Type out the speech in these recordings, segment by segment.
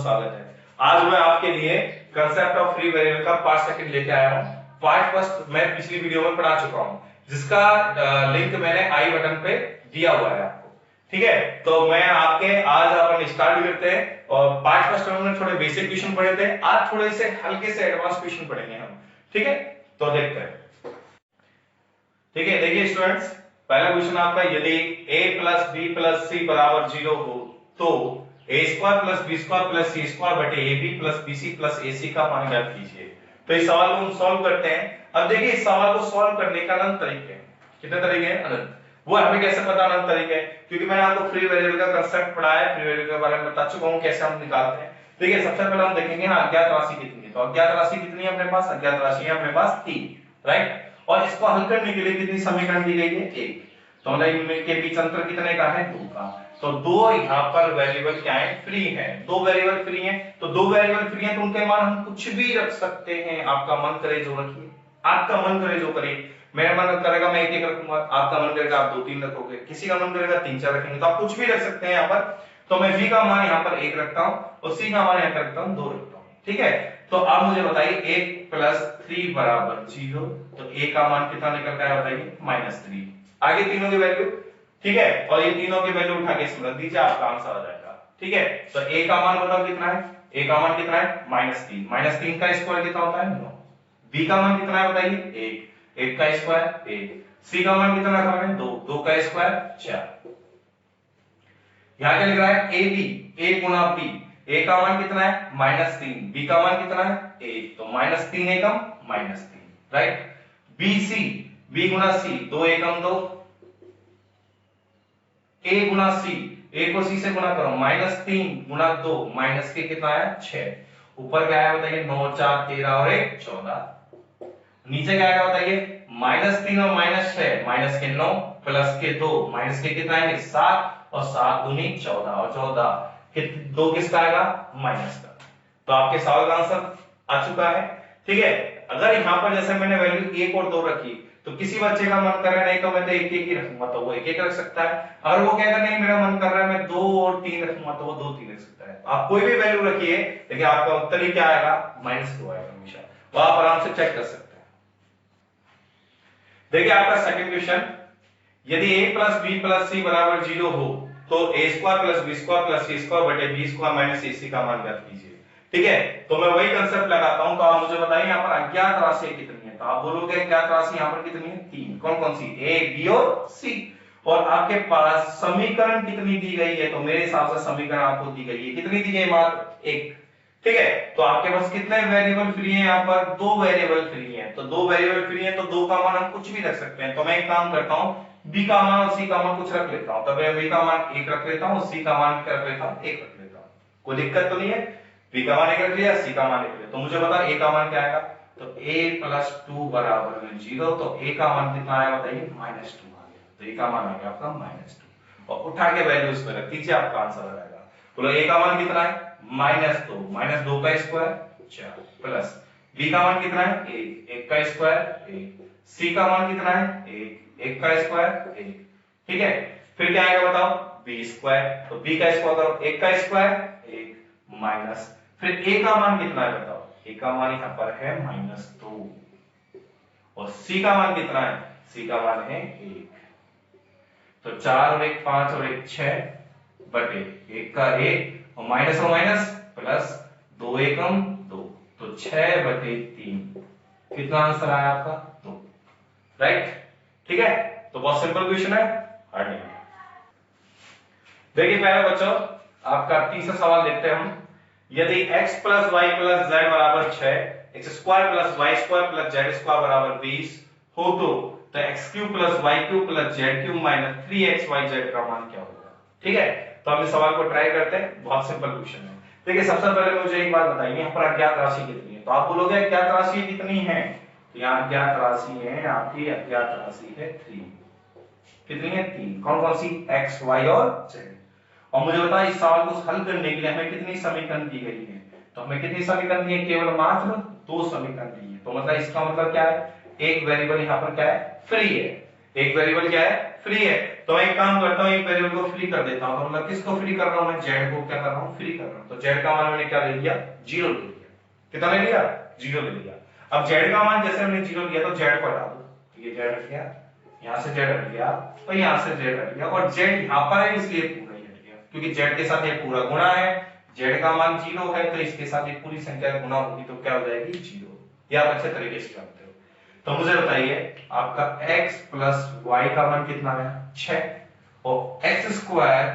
स्वागत है। आज मैं आपके लिए कंसेप्ट ऑफ फ्री वेरिएबल का पार्ट सेकंड लेके आया हूं। पार्ट फर्स्ट मैं पिछली वीडियो में पढ़ा चुका हूं, जिसका लिंक मैंने आई बटन पे दिया हुआ है आपको। ठीक है, तो मैं आपके आज अपन स्टार्ट करते हैं। और पार्ट फर्स्ट में हमने थोड़े बेसिक क्वेश्चन पढ़े थे, आज थोड़े से हल्के से एडवांस क्वेश्चन पढ़ेंगे हम। ठीक है, तो देखते हैं। ठीक है, देखिए स्टूडेंट्स, पहला क्वेश्चन आपका, यदि a plus B plus C बराबर 0 हो तो a square plus B square plus C square बटे ab plus bc plus ac का मान ज्ञात कीजिए। तो इस सवाल को हम सॉल्व करते हैं। अब देखिए, इस सवाल को सॉल्व करने का अनंत तरीके हैं। कितने तरीके हैं? अनंत। वो हमें कैसे पता अनंत तरीके हैं? क्योंकि मैंने आपको फ्री वेरिएबल का कांसेप्ट पढ़ाया है, फ्री वेरिएबल के बारे में बता चुका हूं कैसे हम निकालते हैं। देखिए, सबसे पहले हम देखेंगे ना अज्ञात राशि कितनी है। तो अज्ञात राशि कितनी है अपने पास? अज्ञात राशि है अपने पास 3, राइट। और इसको हल करने के लिए कितनी समीकरण दी गई है? 1। तो मतलब इनके बीच अंतर कितने का है? 2 का। तो 2 यहाँ पर वेरिएबल क्या है? फ्री है। 2 वेरिएबल फ्री हैं, तो 2 वेरिएबल फ्री हैं तो उनके मान हम कुछ भी रख सकते हैं। आपका मन करे जो रखिए, आपका मन करे जो करिए। मेरा मन करेगा मैं 1-1 रखूंगा, आपका मन करेगा आप 2-3 रखोगे, किसी का मन करेगा 3-4 रखेंगे। तो आप कुछ भी रख सकते हैं यहाँ पर। तो मैं v का मान यहाँ पर 1 रखता हूँ और c का मान यहाँ पर रखता हूँ 2 रखता हूँ। ठीक है, तो आप मुझे बताइए 1 प्लस 3 बराबर 0। तो a का मान कितना निकल का है बताइए? -3। आगे तीनों की वैल्यू, ठीक है, और ये तीनों की वैल्यू उठा के इसमें रख दीजिए, आपका आंसर आ जाएगा। ठीक है, तो a का मान बताओ कितना है? a का मान कितना है? -3। -3 का स्क्वायर कितना होता है? 9। b का मान कितना है बताइए? 1। 1 का स्क्वायर 1। c का मान कितना रखा है? 2। 2 का स्क्वायर 4। यहां क्या लिख रहा है? ab, a Guna b। a का मान कितना है? -3। b का मान कितना है? 1। तो -3 एकम -3, right. bc, b Guna c, 2 Ekam 2। a Guna c, a को c से गुना करो, -3 गुना 2, माइनस के कितना है? 6। ऊपर क्या है बताइए? 9 4 13 और 1 14। नीचे क्या आएगा बताइए? -3 और -6, माइनस के 9 प्लस के 2, माइनस के कितना है? 7 और 7 दूनी 14 और 14 2 किसका आएगा? माइनस का। तो आपके सवाल का आंसर आ चुका है। ठीक है, अगर यहां पर जैसे मैंने वैल्यू 1 और 2 रखी, तो किसी बच्चे का मन कर रहा है नहीं तो मैं तो 1-1 ही रखूंगा, तो वो 1-1 रख सकता है। अगर वो कहेगा नहीं मेरा मन कर रहा है मैं 2 और 3 रखूंगा, तो वो 2-3 रख सकता है। आप कोई भी वैल्यू रखिए, लेकिन आपका उत्तर ही क्या आएगा? -2 आएगा हमेशा। वो आप आराम से चेक कर सकते हैं। देखिए आपका सेकंड क्वेश्चन, यदि a plus b plus c बराबर 0 हो तो a square plus b square plus c square बटे b स्क्वायर माइनस ac का मान ज्ञात कीजिए। ठीक है, तो मैं वही कंसेप्ट लगाता हूं। तो आप मुझे बताइए यहाँ पर अज्ञात राशि कितनी है? तो आप बोलोगे अज्ञात राशि यहाँ पर कितनी है? 3। कौन कौन सी? a, b और c। और आपके पास समीकरण कितनी दी गई है? तो मेरे हिसाब से समीकरण आपको दी गई है, कितनी दी गई? मात्र 1। ठीक है, तो आपके पास कितने वेरिएबल फ्री हैं? यहाँ पर 2 वेरिएबल फ्री हैं। तो 2 वेरिएबल फ्री हैं तो 2 का मान हम कुछ भी रख सकते हैं। तो मैं एक काम करता हूँ, b का मान और c का मान कुछ रख लेता हूँ। तब मैं b का मान 1 रख लेता हूँ, c का मान क्या रख लेता हूँ? 1 रख लेता हूँ। कोई दिक्कत तो नहीं है? b का मान 1 रख लिया, c का मान 1 रख लिया। तो मुझे बता a का मान क्या आएगा? तो a प्लस 2 बराबर में 0। तो a का मान कितना आया बताइए? -2 आ गया। तो a का मान आ गया आपका -2, और उठा के वैल्यू इसमें रख दीजिए, आपका आंसर आ जाएगा। बोलो a का मान कितना है? -2। -2 का स्क्वायर 4 प्लस b का मान कितना है? 1। 1 का स्क्वायर 1। c का मान कितना है? 1। 1 का स्क्वायर 1। ठीक है, फिर क्या आएगा बताओ? b square. तो b का स्क्वायर करो, 1 का स्क्वायर 1 माइनस, फिर a का मान कितना है बताओ? a का मान यहां पर है -2, और c का मान कितना है? c का मान है 1। तो 4 और 1 5 और 1 6 बटे 1 का 1 और माइनस प्लस 2 एकम 2, तो 6 बटे 3। कितना आंसर आया आपका? 2, राइट। ठीक है, तो बहुत सिंपल क्वेश्चन है, हार्ड नहीं है। देखिए पहले बच्चों, आपका तीसरा सवाल देखते हैं हम। यदि x plus Y plus Z बराबर 6, X square plus Y square plus Z square बराबर 20 हो तो X cube plus Y cube plus Z cube minus 3xyz का मान क्या होगा? ठीक है, तो हम इस सवाल को ट्राई करते हैं। बहुत सिंपल क्वेश्चन है। देखिए सबसे पहले मुझे एक बात बताइए, यहाँ पर अज्ञात राशि कितनी है? तो आप बोलोगे अज्ञात राशि कितनी है? तो यहाँ अज्ञात राशि है आपकी, अज्ञात राशि है 3। कितनी है? 3। कौन कौन सी? x, y और z। और मुझे बताइए इस सवाल को हल करने के लिए हमें कितनी समीकरण दी गई है? तो हमें कितनी समीकरण दी है? केवल मात्र 2 समीकरण दी है। तो मतलब इसका मतलब क्या है? एक वेरिएबल यहाँ पर क्या है? फ्री है। एक वेरिएबल क्या है? फ्री है। तो मैं एक काम करता हूँ, एक वेरिएबल को फ्री कर देता हूँ। तो मतलब किसको फ्री कर रहा हूँ मैं? जेड को क्या कर रहा हूँ? फ्री कर रहा हूँ। तो जेड का मान मैंने क्या ले लिया? 0 ले लिया। कितना ले लिया? 0 ले लिया। अब जेड का मान जैसे हमने 0 लिया तो जेड को हटा दो। ये जेड हट गया, यहाँ से जेड हट गया और यहाँ से जेड हट गया, और जेड यहाँ पर है इसलिए पूरा ही हट गया, क्योंकि जेड के साथ ये पूरा गुणा है। जेड का मान 0 है तो इसके साथ ये पूरी संख्या गुणा होगी तो क्या हो जाएगी? 0। ये आप अच्छे तरीके से जानते हो। तो मुझे बताइए आपका x प्लस वाई का मान कितना है? 6, और X square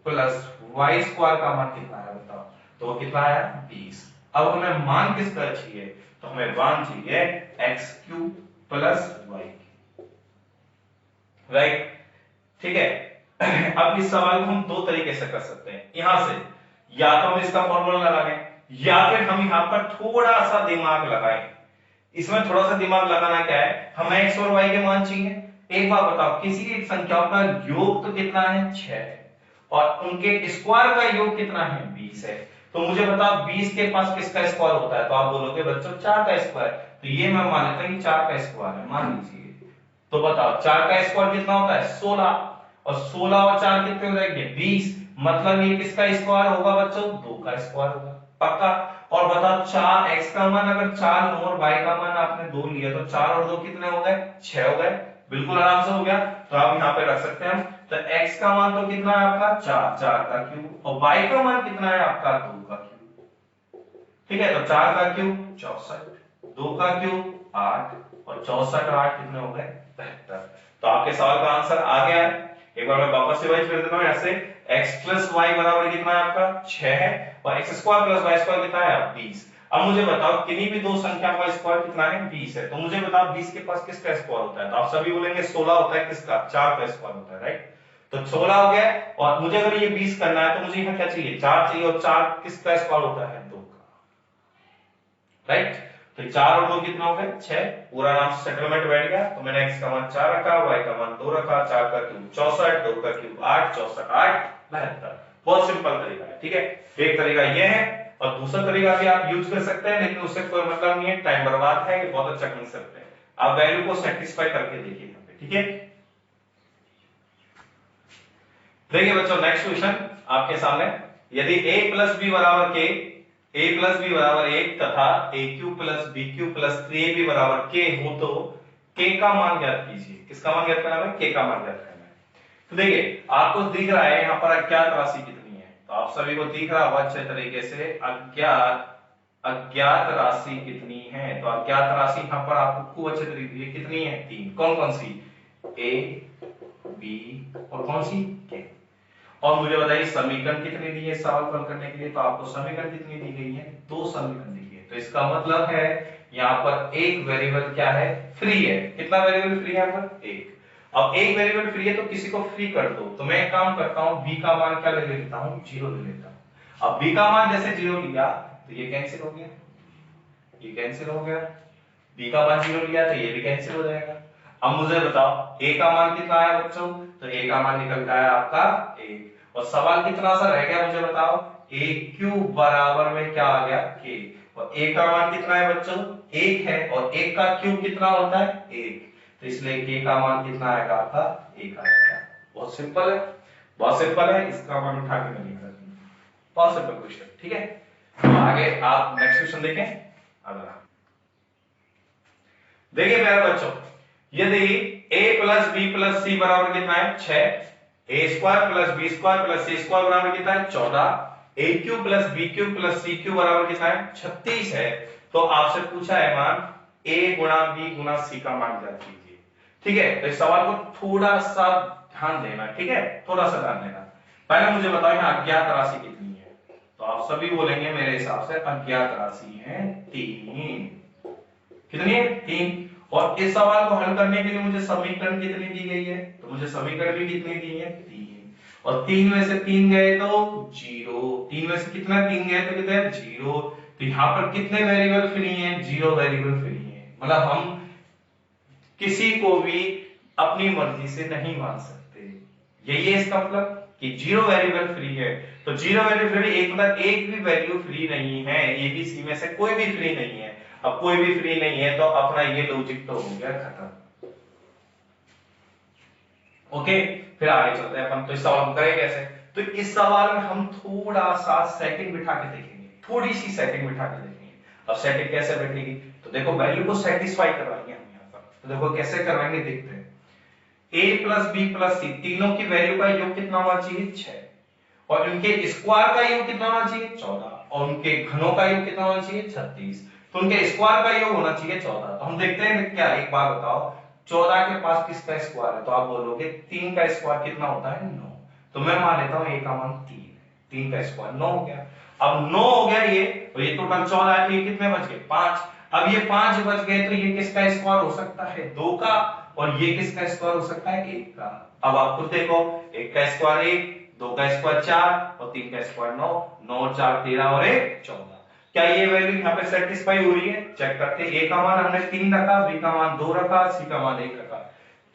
plus Y square का मान कितना है बताओ? तो वो कितना है? 20। अब हमें मान किसका चाहिए? तो हमें मान चाहिए X cube plus Y, right? ठीक है। अब इस सवाल को हम दो तरीके से कर सकते हैं। यहां से या तो हम इसका फॉर्मूला लगाएं, या फिर हम यहां पर थोड़ा सा दिमाग लगाएं। इसमें थोड़ा सा दिमाग लगाना क्या है? हमें एक्स और वाई के मान चाहिए। एक बात बताओ, किसी एक संख्याओं का योग तो कितना है? 6 है, और उनके स्क्वायर का योग कितना है? 20 है। तो मुझे बताओ 20 के पास किसका स्क्वायर होता है? तो आप बोलोगे बच्चों 4 का स्क्वायर। तो ये मैं मान लेता हूं कि 4 का स्क्वायर है, मान लीजिए। तो बताओ 4 का स्क्वायर कितना होता है? 16, और 16 और 4 कितने हो जाएंगे? 20। मतलब ये किसका स्क्वायर होगा बच्चों? 2 का स्क्वायर होगा, पक्का। और बताओ 4 x का मान अगर 4 लो और y का मान आपने 2 लिया तो 4 और 2 कितने हो गए? 6 हो गए। बिल्कुल आराम से हो गया। तो आप यहाँ पे रख सकते हैं। तो x का मान तो कितना है आपका? 4, 4 का क्यूब, और y का मान कितना है आपका? 2 का क्यूब। ठीक है, तो 4 का क्यूब 64, 2 का क्यूब 8, और 64 8 कितने हो गए? 73। तो आपके सवाल का आंसर आ गया है। एक बार मैं वापस रिवाइज कर देता हूं ऐसे। x प्लस वाई बराबर कितना है आपका? 6 है, और x square plus Y square कितना है? 20। अब मुझे बताओ किन्हीं भी दो संख्या का स्क्वायर कितना है? 20 है। तो मुझे बताओ 20 के पास किसका स्क्वायर होता है? तो आप सभी बोलेंगे 16 होता है। किसका? 4 का स्क्वायर होता है, राइट? तो 16 हो गया। और मुझे अगर ये 20 करना है तो मुझे यहाँ क्या चाहिए? 4 चाहिए, और 4 किसका स्क्वायर होता है? 2 का, राइट? तो 4 और 2 कितना हो गए? 6। पूरा नाम से सेटलमेंट बैठ गया। तो मैंने x का मान 4 रखा, y का मान 2 रखा। 4 का क्यूब 64, 2 का क्यूब 8, 64 8 72। बहुत सिंपल तरीका है, ठीक है? एक तरीका ये है, और दूसरा तरीका भी आप यूज कर सकते हैं, लेकिन उससे कोई मतलब नहीं है, टाइम बर्बाद है। ये बहुत अच्छा कंसेप्ट है। आप वैल्यू को सेटिस्फाई करके देखिए यहाँ पे, ठीक है? देखिए बच्चों, नेक्स्ट क्वेश्चन आपके सामने। यदि a प्लस बी बराबर k, a प्लस बी बराबर 1 तथा a cube plus b cube plus 3ab बराबर k हो तो k का मान ज्ञात कीजिए। किसका मान ज्ञात करना है? k का मान ज्ञात करना है। तो देखिए आपको दिख रहा है यहाँ पर अज्ञात राशि कितनी है? तो आप सभी को दिख रहा होगा अच्छे तरीके से, अज्ञात राशि कितनी है? तो अज्ञात राशि यहाँ पर आपको खूब अच्छे तरीके से कितनी है? 3। कौन कौन सी? a, b और कौन सी? k। और मुझे बताइए समीकरण कितनी दी है सवाल हल करने के लिए? तो आपको समीकरण कितनी दी गई है? 2 समीकरण दी है। तो इसका मतलब है यहाँ पर एक वेरिएबल क्या है? फ्री है। कितना वेरिएबल फ्री है यहाँ पर? 1। अब एक वेरिएबल फ्री है तो किसी को फ्री कर दो। तो मैं एक काम करता हूँ, b का मान क्या ले लेता हूँ? 0 ले लेता हूँ। अब b का मान जैसे 0 लिया तो ये कैंसिल हो गया, ये कैंसिल हो गया। b का मान 0 लिया तो ये भी कैंसिल हो जाएगा। अब मुझे बताओ a का मान कितना आया बच्चों? तो a का मान निकल के आया आपका 1। और सवाल कितना सा रह गया मुझे बताओ? a क्यूब बराबर में क्या आ गया? k। और a का मान कितना है बच्चों? 1 है, और 1 का क्यूब कितना होता है? 1। तो इसलिए k का मान कितना आएगा आपका? 1 आएगा। बहुत सिंपल है, बहुत सिंपल है। इसका मान उठा के नहीं लिखा, बहुत सिंपल क्वेश्चन, ठीक है? तो आगे आप नेक्स्ट क्वेश्चन देखें। अगला देखिए प्यारे बच्चों, यदि a plus B plus C बराबर कितना है? 6, a square plus B square plus C square बराबर कितना है? 14, a cube plus B cube plus C cube बराबर कितना है? 36 है। तो आपसे पूछा है मान a गुणा b गुणा c का मान ज्ञात कीजिए। ठीक है, तो इस सवाल को थोड़ा सा ध्यान देना, ठीक है? थोड़ा सा ध्यान देना। पहले मुझे बताओ यहाँ अज्ञात राशि कितनी है? तो आप सभी बोलेंगे मेरे हिसाब से अज्ञात राशि है 3। कितनी है? 3। और इस सवाल को हल करने के लिए मुझे समीकरण कितनी दी गई है? तो मुझे समीकरण भी कितनी दी है? 3। और 3 में से 3 गए तो 0। 3 में से कितना 3 गए तो कितने? 0। तो यहाँ पर कितने वेरिएबल फ्री हैं? 0 वेरिएबल फ्री हैं। मतलब हम किसी को भी अपनी मर्जी से नहीं मान सकते। यही है इसका मतलब कि 0 वेरिएबल फ्री है। तो 0 वेरिएबल फ्री एक मतलब एक भी वैल्यू फ्री नहीं है। एबीसी में से कोई भी फ्री नहीं है। अब कोई भी फ्री नहीं है तो अपना ये लॉजिक तो हो गया खत्म। ओके, फिर आगे चलते हैं अपन। तो इस सवाल को करें कैसे? तो इस सवाल में हम थोड़ा सा सेटिंग बिठा के देखेंगे, थोड़ी सी सेटिंग बिठा के देखेंगे। अब सेटिंग कैसे बैठेगी? तो देखो वैल्यू को सेटिस्फाई करवाएंगे हम यहाँ पर। तो देखो कैसे करवाएंगे, देखते हैं। a प्लस बी प्लस सी तीनों की वैल्यू का योग कितना होना चाहिए? 6। और इनके स्क्वायर का योग कितना होना चाहिए? 14। और उनके घनों का योग कितना होना चाहिए? 36। तो उनके स्क्वायर का योग होना चाहिए 14। तो हम देखते हैं क्या, एक बार बताओ 14 के पास किसका स्क्वायर है? तो आप बोलोगे 3 का स्क्वायर कितना होता है? 9। तो मैं मान लेता हूं a का मान 3 है, 3 का स्क्वायर 9 हो गया। अब 9 हो गया ये, तो ये टोटल 14 है, तो ये कितने बच गए? 5। अब ये 5 बच गए, तो ये किसका स्क्वायर हो सकता है? 2 का। और ये किसका स्क्वायर हो सकता है? 1 का। अब आप खुद देखो, 1 का स्क्वायर 1, 2 का स्क्वायर 4 और 3 का स्क्वायर 9। 9 4 13 और 1 14। क्या ये वैल्यू यहाँ पे सेटिस्फाई हो रही है? चेक करते हैं। a का मान हमने 3 रखा, b का मान 2 रखा, c का मान 1 रखा।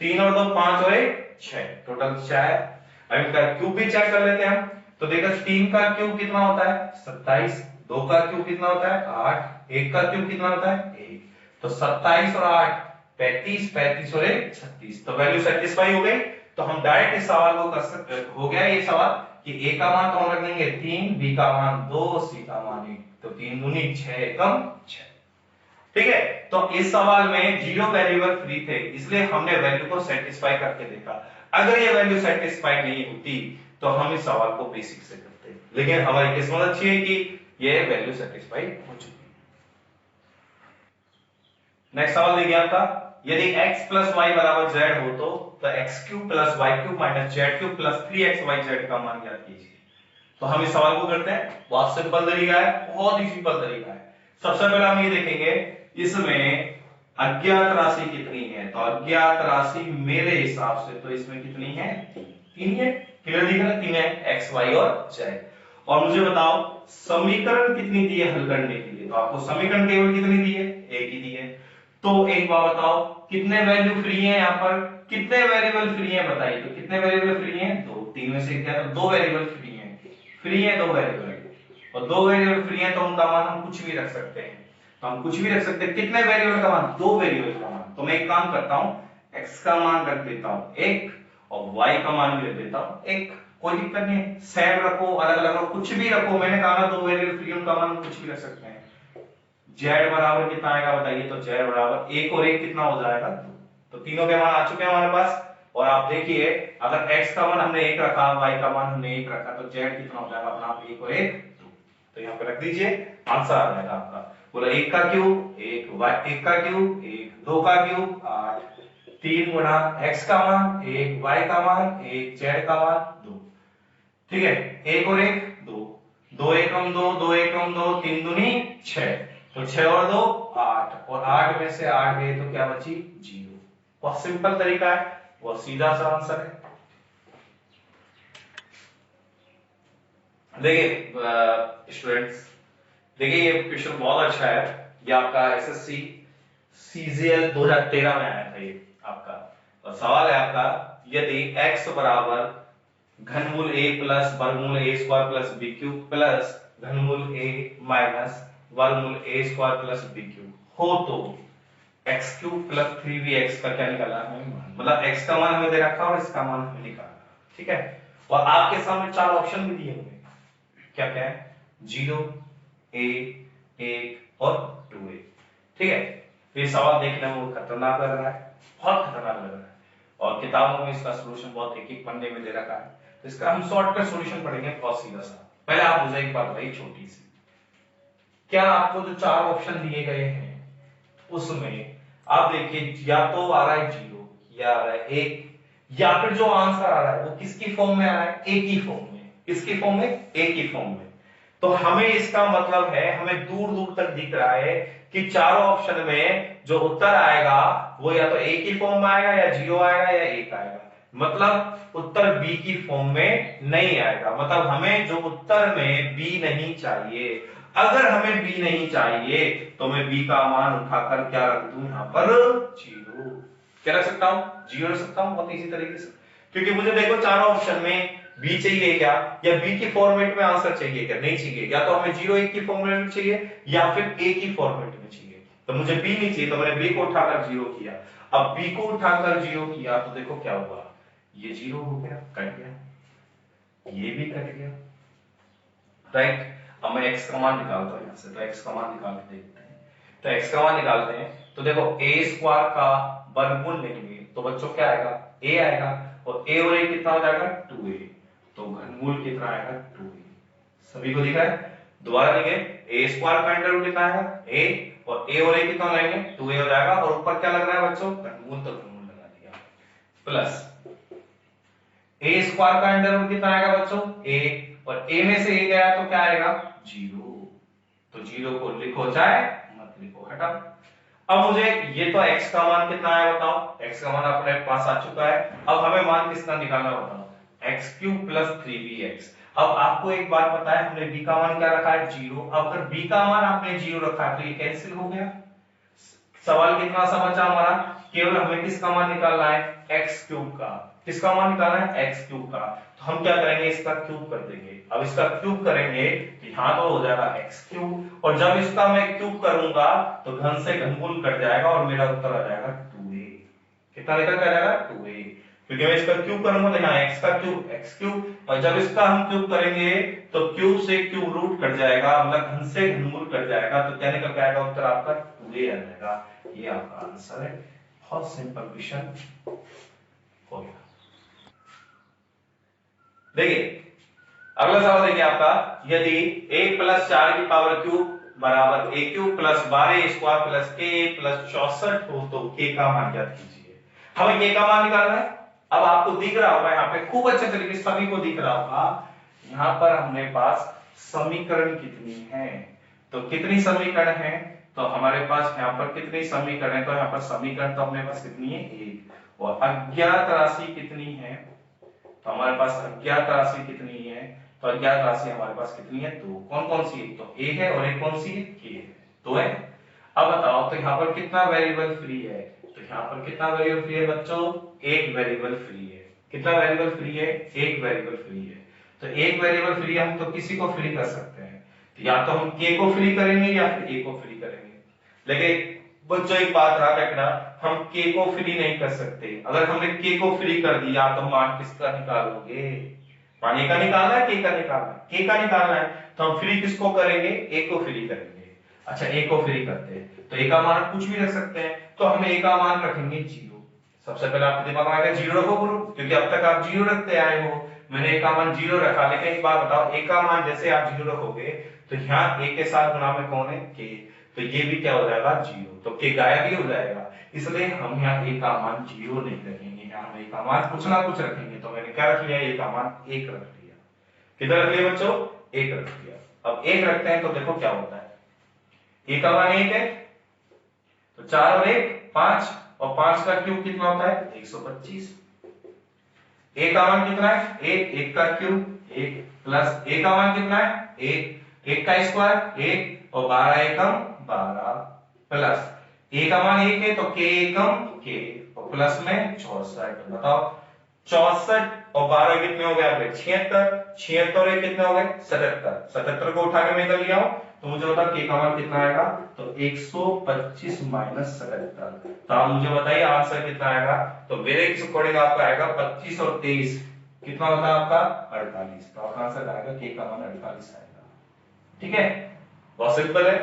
3 और 2 5 और 1 6, टोटल 6 है। अब इनका क्यूब भी चेक कर लेते हैं हम। तो देखो 3 का क्यूब कितना होता है? 27। 2 का क्यूब कितना होता है? 8। 1 का क्यूब कितना होता है? 1। तो 27 और 8 35, 35 और 1 36। तो वैल्यू सेटिस्फाई हो गई। तो हम डायरेक्ट इस सवाल को कर सकते, हो गया ये सवाल कि a का मान तो हम रख देंगे 3, b का मान 2, c का मान 1। तो 3 दूनी 6 एकम 6। ठीक है, तो इस सवाल में जीरो वेरिएबल फ्री थे, इसलिए हमने वैल्यू को सेटिस्फाई करके देखा। अगर ये वैल्यू सेटिस्फाई नहीं होती तो हम इस सवाल को बेसिक से करते, लेकिन हमारी किस्मत अच्छी है कि ये वैल्यू सेटिस्फाई हो चुकी है। नेक्स्ट सवाल देखिए आपका, यदि x प्लस वाई बराबर z हो तो x cube plus Y cube minus Z cube plus 3xyz का मान ज्ञात कीजिए। तो हम इस सवाल को करते हैं। बहुत सिंपल तरीका है, बहुत ही सिंपल तरीका है। सबसे पहले हम ये देखेंगे इसमें अज्ञात राशि कितनी है। तो अज्ञात राशि मेरे हिसाब से तो इसमें कितनी है? 3 है। क्लियर दिख रहा है? 3 है, x y और z। और मुझे बताओ समीकरण कितनी दी है हल करने के लिए? तो आपको समीकरण केवल कितनी दी है? एक ही दी है। तो एक बार बताओ कितने वैल्यू फ्री है यहाँ पर? कितने वेरिएबल फ्री है बताइए? तो कितने वेरिएबल फ्री है? 2। 3 में से क्या? तो 2 वेरिएबल फ्री है। फ्री है 2 वेरिएबल, और 2 वेरिएबल फ्री है तो उनका मान हम कुछ भी रख सकते हैं। तो हम कुछ भी रख सकते हैं। कितने वेरिएबल का मान? 2 वेरिएबल का मान। तो मैं एक काम करता हूं, x का मान रख देता हूं 1 और y का मान भी रख देता हूं 1। कोई दिक्कत नहीं है, सेम रखो, अलग अलग रखो, कुछ भी रखो। मैंने कहा ना 2 वेरिएबल फ्री, उनका मान कुछ भी रख सकते हैं। z बराबर कितना आएगा बताइए? तो z बराबर 1 और 1 कितना हो जाएगा? 2। तो तीनों के मान आ चुके हैं हमारे पास। और आप देखिए अगर x का मान हमने 1 रखा, y का मान हमने 1 रखा, तो z कितना हो जाएगा अपना? 1 और 1 2। तो यहाँ पे रख दीजिए, आंसर आ जाएगा आपका। बोला 1 का क्यूब 1, y 1 का क्यूब 1, 2 का क्यूब 8, 3 गुना x का मान 1, y का मान 1, z का मान 2। ठीक है, 1 और 1 2, 2 एकम 2, 2 एकम 2, 3 दूनी 6। तो 6 और 2 8, और 8 में से 8 गए तो क्या बची? 0। बहुत सिंपल तरीका है, बहुत सीधा सा आंसर है। देखिए स्टूडेंट्स, देखिए ये क्वेश्चन बहुत अच्छा है। ये आपका एसएससी सीजीएल 2013 में आया था ये आपका। और सवाल है आपका, यदि x बराबर घनमूल a प्लस वर्गमूल a square plus b cube plus घनमूल a माइनस वर्गमूल a square plus b cube हो तो x क्यूब प्लस 3bx का क्या निकाला है? मतलब x का मान हमें दे रखा और इसका मान हमें निकालना। ठीक है, और आपके सामने 4 ऑप्शन भी दिए हुए हैं। क्या क्या है? 0, a, 1 और 2a। ठीक है, तो ये सवाल देखने में बहुत खतरनाक लग रहा है, बहुत खतरनाक लग रहा है। और किताबों में इसका सॉल्यूशन बहुत एक एक पन्ने में दे रखा है। तो इसका हम शॉर्टकट सॉल्यूशन पढ़ेंगे, बहुत सीधा सा। पहले आप मुझे एक बात बताइए छोटी सी, क्या आपको जो 4 ऑप्शन दिए गए हैं उसमें आप देखिए या तो आ रहा है 0 या आ रहा है 1, या फिर जो आंसर आ रहा है वो किसकी फॉर्म में आ रहा है? ए की फॉर्म में। किसकी फॉर्म में? ए की फॉर्म में। तो हमें इसका मतलब है, हमें दूर दूर तक दिख रहा है कि चारों ऑप्शन में जो उत्तर आएगा वो या तो ए की फॉर्म में आएगा, या 0 आएगा, या 1 आएगा। मतलब उत्तर बी की फॉर्म में नहीं आएगा। मतलब हमें जो उत्तर में बी नहीं चाहिए। अगर हमें बी नहीं चाहिए तो मैं बी का मान उठाकर क्या रख दूं यहां पर? 0। क्या रख सकता हूं? 0 रख सकता हूं, बहुत इजी तरीके से। क्योंकि मुझे देखो चारों ऑप्शन में बी चाहिए क्या, या बी की फॉर्मेट में आंसर चाहिए क्या? नहीं चाहिए। या तो हमें 0 1 की फॉर्मेट में चाहिए, या फिर ए की फॉर्मेट में चाहिए। तो मुझे बी नहीं चाहिए, तो मैंने बी को उठाकर 0 किया। अब बी को उठाकर 0 किया तो देखो क्या हुआ, ये 0 हो गया, कट गया, ये भी कट गया, राइट। अब मैं x का मान निकालता हूं यहां से, तो x का मान निकाल के देखते हैं। तो x का मान निकालते हैं तो देखो a स्क्वायर का वर्गमूल लेंगे तो बच्चों क्या आएगा, a आएगा, और a और a कितना हो जाएगा 2a, तो घनमूल कितना आएगा 2a। सभी को दिख रहा है, दोबारा देंगे, a स्क्वायर का अंडर रूट कितना आएगा a, और a और a कितना लेंगे 2a हो जाएगा, और ऊपर क्या लग रहा है बच्चों घनमूल, तो घनमूल लगा दिया, प्लस a स्क्वायर का अंडर रूट कितना आएगा बच्चों a, और a में से a गया तो क्या आएगा 0, तो 0 को लिखो चाहे मत लिखो, हटाओ। अब मुझे ये तो x का मान कितना आया बताओ, x का मान अपने पास आ चुका है, अब हमें मान किसका निकालना बताओ, x³ प्लस 3bx। अब आपको एक बात पता है, हमने b का मान क्या रखा है 0, अब अगर b का मान आपने 0 रखा है तो ये कैंसिल हो गया, सवाल कितना सा बचा हमारा, केवल हमें किसका मान निकालना है x³ का, किसका मान निकालना है x³ का, तो हम क्या करेंगे इसका क्यूब कर देंगे। अब इसका क्यूब करेंगे तो यहां तो हो जाएगा x³, और जब इसका मैं क्यूब करूंगा तो घन से घनमूल कट जाएगा और मेरा उत्तर आ जाएगा 2a। कितना निकल कर आएगा 2a, क्योंकि मैं इसका क्यूब करूंगा तो यहाँ x का क्यूब x³, और जब इसका हम क्यूब करेंगे तो क्यूब से क्यूब रूट कट जाएगा, मतलब घन से घनमूल कट जाएगा, तो क्या निकल के आएगा उत्तर आपका 2a आ जाएगा। ये आपका आंसर है, बहुत सिंपल क्वेश्चन हो गया। देखिए अगला सवाल देखिए आपका, यदि a प्लस 4 की पावर क्यूब बराबर a³ plus 12 square plus k plus 64 हो तो k का मान ज्ञात कीजिए। हमें k का मान निकालना है। अब आपको दिख रहा होगा यहाँ पे, खूब अच्छे तरीके से सभी को दिख रहा होगा, यहाँ पर हमारे पास समीकरण कितनी है, तो कितनी समीकरण है, तो हमारे पास यहाँ पर कितनी समीकरण है, तो यहाँ पर समीकरण तो अपने पास कितनी है 1, और अज्ञात राशि कितनी है, तो हमारे पास अज्ञात राशि कितनी है, तो अज्ञात राशि हमारे पास कितनी है 2, कौन कौन सी है, तो a है और एक कौन सी है k है, 2 है। अब बताओ तो यहाँ पर कितना वेरिएबल फ्री है, तो यहाँ पर कितना वेरिएबल फ्री है बच्चों, एक वेरिएबल फ्री है। कितना वेरिएबल फ्री है, एक वेरिएबल फ्री है, तो एक वेरिएबल फ्री हम तो किसी को फ्री कर सकते हैं, तो या तो हम k को फ्री करेंगे या फिर a को फ्री करेंगे। लेकिन बच्चों एक बात याद रखना, हम k को फ्री नहीं कर सकते, अगर हमने k को फ्री कर दिया तो मान किसका निकालोगे, मान a का निकालना है k का निकालना है, k का निकालना है, तो हम फ्री किसको करेंगे, a को फ्री करेंगे। अच्छा a को फ्री करते हैं तो a का मान कुछ भी रख सकते हैं, तो हम a का मान रखेंगे 0। सबसे पहले आपके दिमाग में आएगा 0 रखो गुरु, क्योंकि अब तक आप 0 रखते आए हो, मैंने a का मान 0 रखा, लेकिन एक बात बताओ a का मान जैसे आप 0 रखोगे तो यहाँ a के साथ गुणा में कौन है k, तो ये भी क्या हो जाएगा 0, तो k गायब ही हो जाएगा, इसलिए हम यहाँ a का मान 0 नहीं रखेंगे, यहाँ हम a का मान कुछ ना कुछ रखेंगे। तो मैंने क्या रख लिया, a का मान 1 रख लिया। कितना रख लिया बच्चों, 1 रख लिया। अब 1 रखते हैं तो देखो क्या होता है, a का मान 1 है तो 4 और 1 5, और 5 का क्यूब कितना होता है 125। a का मान कितना है 1, 1 का क्यूब 1, प्लस a का मान कितना है 1, 1 का स्क्वायर 1, और 12 एकम 12, प्लस a का मान 1 है तो k एकम k, और प्लस में 64। बताओ 64 और 12 कितने हो गए आपके 76, 76 और 1 कितने हो गए 77, 77 को उठा के मैं इधर ले आऊं तो मुझे बताओ k का मान कितना आएगा, तो 125 माइनस 77। तो आप मुझे बताइए आंसर कितना आएगा, तो मेरे इस अकॉर्डिंग आपका आएगा 25 और 23 कितना होता है आपका 48, तो आपका आंसर आएगा k का मान 48 आएगा। ठीक है, बहुत सिंपल है,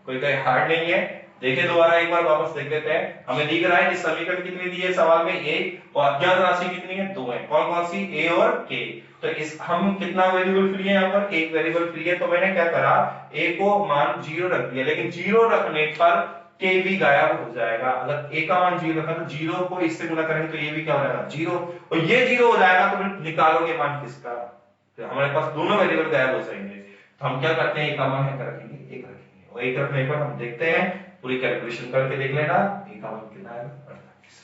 कोई कहीं हार्ड नहीं है। देखिए दोबारा एक बार वापस देख लेते हैं, हमें दिख रहा है कि समीकरण कितनी दी है सवाल में 1, और अज्ञात राशि कितनी है 2 है, कौन कौन सी a और k। तो इस हम कितना वेरिएबल फ्री है, यहाँ पर एक वेरिएबल फ्री है, तो मैंने क्या करा a को मान 0 रख दिया, लेकिन 0 रखने पर k भी गायब हो जाएगा। अगर a का मान 0 रखा तो 0 को इससे गुणा करेंगे तो ये भी क्या हो जाएगा 0, और ये 0 हो जाएगा तो फिर निकालोगे मान किसका, तो हमारे पास दोनों वेरिएबल गायब हो जाएंगे। तो हम क्या करते हैं, a का मान है रखेंगे 1 रखेंगे, और 1 रखने पर हम देखते हैं, पूरी कैलकुलेशन करके देख लेना a का मान कितना है 48।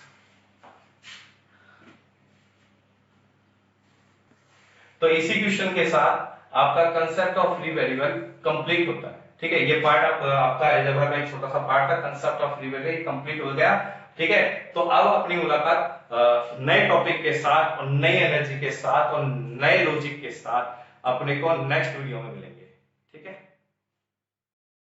तो इसी क्वेश्चन के साथ आपका concept of free variable complete होता है। ठीक है, ये पार्ट आपका अलजेब्रा का एक छोटा सा पार्ट था, concept of free variable complete हो गया। ठीक है, तो अब अपनी मुलाकात नए टॉपिक के साथ और नई एनर्जी के साथ और नए लॉजिक के साथ अपने को नेक्स्ट वीडियो में मिलेंगे।